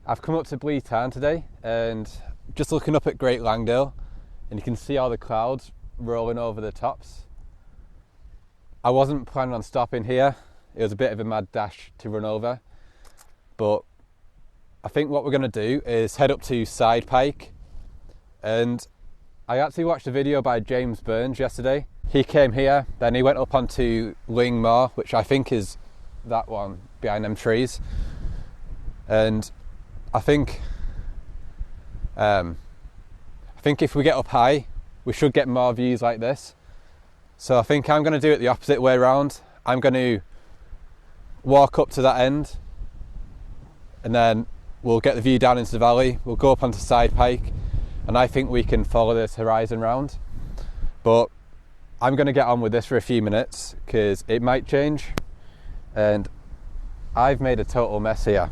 I've come up to Blea Tarn today and just looking up at Great Langdale, and you can see all the clouds rolling over the tops. I wasn't planning on stopping here. It was a bit of a mad dash to run over, but I think what we're going to do is head up to Side Pike. And I actually watched a video by James Burns yesterday. He came here, then he went up onto Lingmoor, which I think is that one behind them trees. And I think if we get up high, we should get more views like this. So I think I'm going to do it the opposite way around. I'm going to walk up to that end, and then we'll get the view down into the valley. We'll go up onto Side Pike, and I think we can follow this horizon round. But I'm going to get on with this for a few minutes because it might change, and I've made a total mess here.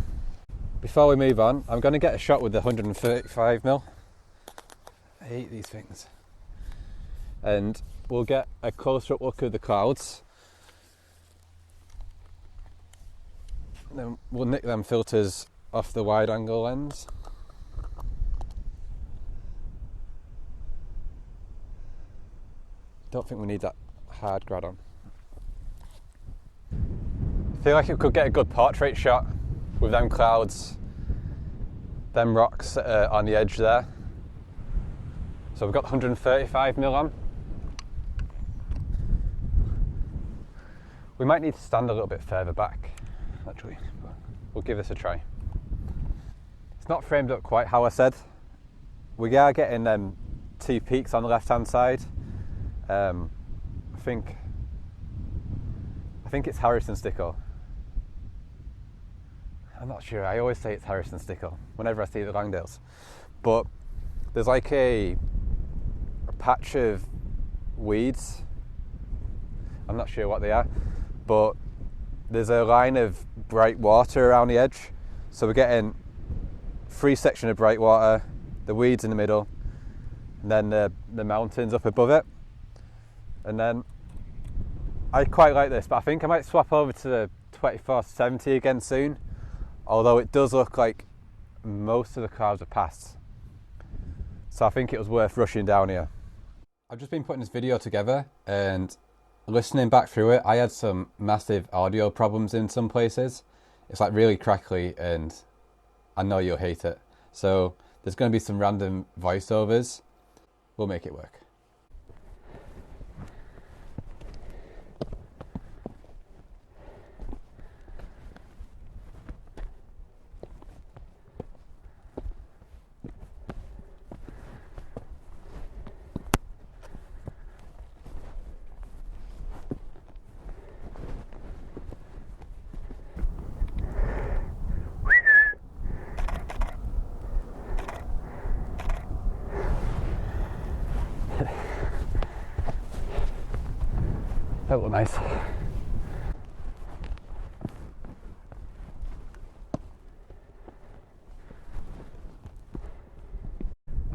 Before we move on, I'm going to get a shot with the 135mm. I hate these things. And we'll get a closer up look at the clouds. Then we'll nick them filters off the wide angle lens. Don't think we need that hard grad on. I feel like it could get a good portrait shot with them clouds, them rocks on the edge there. So we've got 135mm on. We might need to stand a little bit further back, actually, but we'll give this a try. It's not framed up quite how I said. We are getting two peaks on the left-hand side. I think it's Harrison Stickle. I'm not sure. I always say it's Harrison Stickle whenever I see the Langdales. But there's like a patch of weeds. I'm not sure what they are, but there's a line of bright water around the edge. So we're getting three sections of bright water, the weeds in the middle, and then the mountains up above it. And then I quite like this, but I think I might swap over to the 24-70 again soon. Although it does look like most of the clouds are past. So I think it was worth rushing down here. I've just been putting this video together, and listening back through it, I had some massive audio problems in some places. It's like really crackly, and I know you'll hate it. So there's going to be some random voiceovers. We'll make it work. That looked nice. I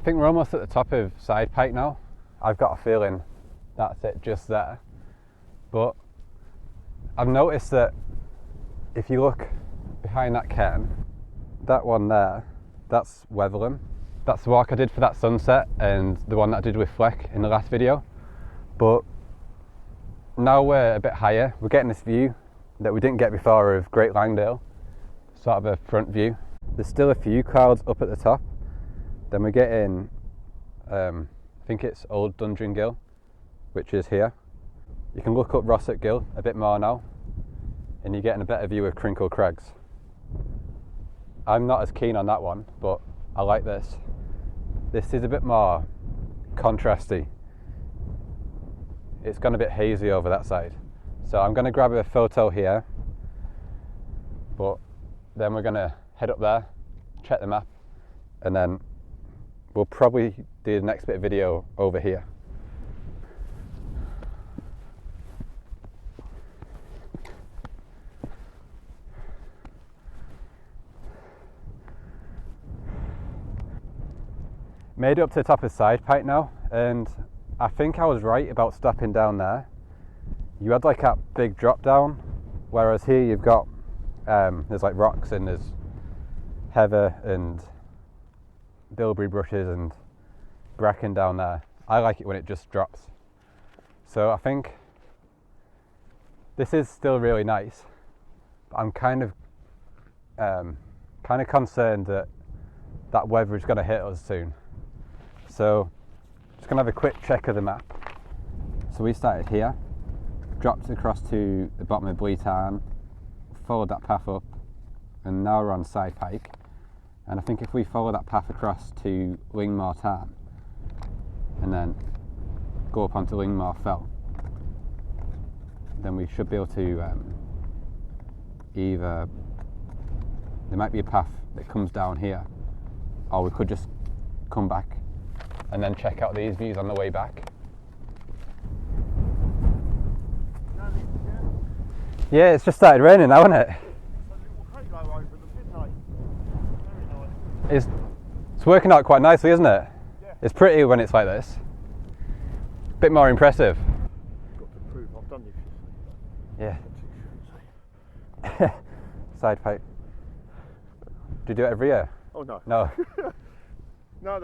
think we're almost at the top of Side Pike now. I've got a feeling that's it just there. But I've noticed that if you look behind that cairn, that one there, that's Weatherham. That's the walk I did for that sunset and the one that I did with Fleck in the last video. But now we're a bit higher, we're getting this view that we didn't get before of Great Langdale, sort of a front view. There's still a few clouds up at the top. Then we're getting, I think it's Old Dundrum Gill, which is here. You can look up Rosset Gill a bit more now, and you're getting a better view of Crinkle Crags. I'm not as keen on that one, but I like this. This is a bit more contrasty. It's gone a bit hazy over that side. So I'm going to grab a photo here, but then we're going to head up there, check the map, and then we'll probably do the next bit of video over here. Made it up to the top of Side Pike now, and I think I was right about stopping down there. You had like a big drop down, whereas here you've got there's like rocks and there's heather and bilberry bushes and bracken down there. I like it when it just drops. So I think this is still really nice, but I'm kind of concerned that that weather is going to hit us soon. So just going to have a quick check of the map. So we started here, dropped across to the bottom of Blea Tarn, followed that path up, and now we're on Side Pike. And I think if we follow that path across to Lingmoor Tarn and then go up onto Lingmoor Fell, then we should be able to either, there might be a path that comes down here, or we could just come back and then check out these views on the way back. Yeah, it's just started raining now, isn't it? It's working out quite nicely, isn't it? Yeah. It's pretty when it's like this. Bit more impressive. Got to prove I've done this. Yeah. Side Pike. Do you do it every year? Oh no. No. No,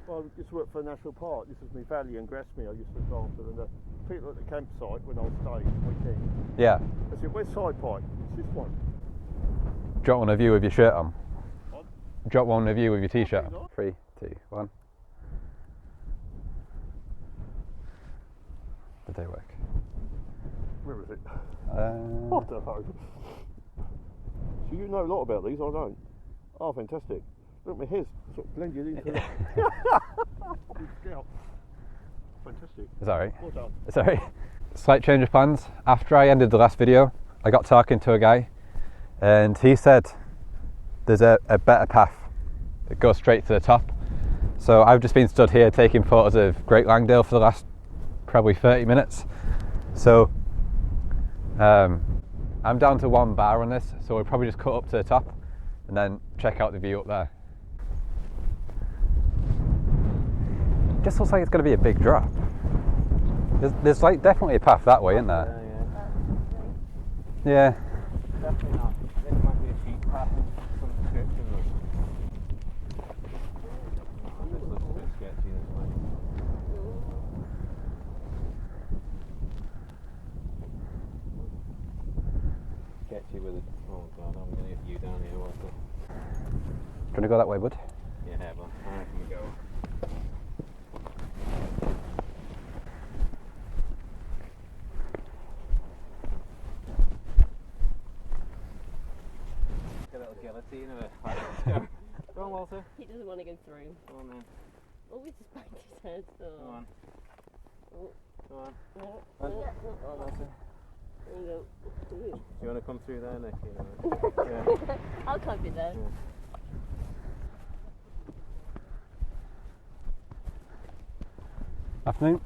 well, I used to work for a national park. This was my valley and Grassmere I used to look after, and the people at the campsite when I was staying weekend. Yeah. I said, "Where's Side Pike?" It's this one. Drop one of you with your shirt on. Drop one of you with your t-shirt on. 3, 2, 1. Did they work? Where is it? I don't know. So you know a lot about these, I don't. Oh, fantastic. Look, my hair's sort of blended into it. Fantastic. It's alright. Well done. It's alright. Slight change of plans. After I ended the last video, I got talking to a guy and he said there's a better path that goes straight to the top. So I've just been stood here taking photos of Great Langdale for the last probably 30 minutes. So I'm down to 1 bar on this, so we'll probably just cut up to the top and then check out the view up there. Just looks like it's going to be a big drop. There's like definitely a path that way, isn't there? Yeah. Definitely not. This might be a sheep path from the description. This looks a bit sketchy this way. Sketchy with it. Oh god, I'm going to get you down here, what's it? Do you want to go that way, bud? Yeah, but I reckon we go. A little guillotine of it. Go on, Walter. He doesn't want to go through. Go on then. Oh, he's just banged his head. Oh. Go on. Oh. Go on. No. Go on. No. Go on, Walter. There you go. Do you want to come through there, Nick? Yeah. I'll climb it there. Yeah. Afternoon.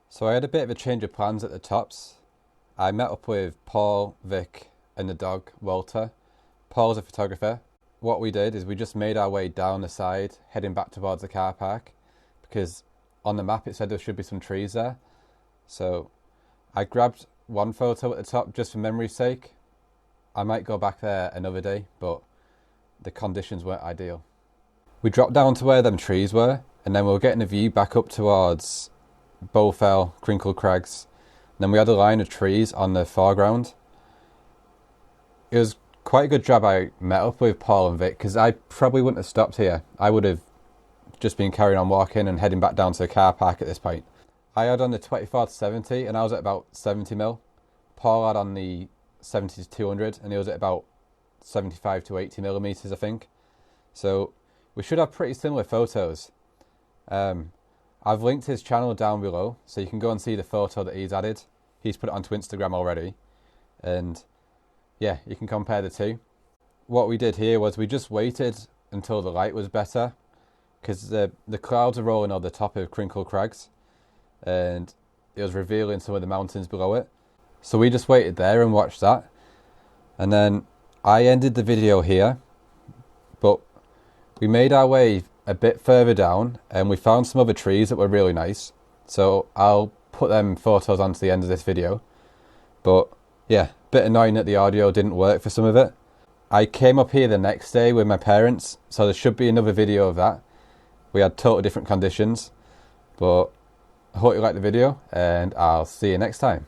So I had a bit of a change of plans at the tops. I met up with Paul, Vic and the dog, Walter. Paul's a photographer. What we did is we just made our way down the side, heading back towards the car park, because on the map it said there should be some trees there. So I grabbed one photo at the top just for memory's sake. I might go back there another day, but the conditions weren't ideal. We dropped down to where them trees were, and then we were getting a view back up towards Bowfell, Crinkle Crags. And then we had a line of trees on the foreground. It was quite a good job I met up with Paul and Vic, because I probably wouldn't have stopped here. I would have just been carrying on walking and heading back down to the car park at this point. I had on the 24-70 and I was at about 70 mil. Paul had on the 70-200 and he was at about 75 to 80 millimeters, I think. So we should have pretty similar photos. I've linked his channel down below, so you can go and see the photo that he's added. He's put it onto Instagram already, and yeah, you can compare the two. What we did here was we just waited until the light was better, because the clouds are rolling over the top of Crinkle Crags, and it was revealing some of the mountains below it. So we just waited there and watched that, and then I ended the video here, but we made our way a bit further down and we found some other trees that were really nice, so I'll put them photos onto the end of this video. But yeah, bit annoying that the audio didn't work for some of it. I came up here the next day with my parents, so there should be another video of that. We had totally different conditions, but I hope you liked the video, and I'll see you next time.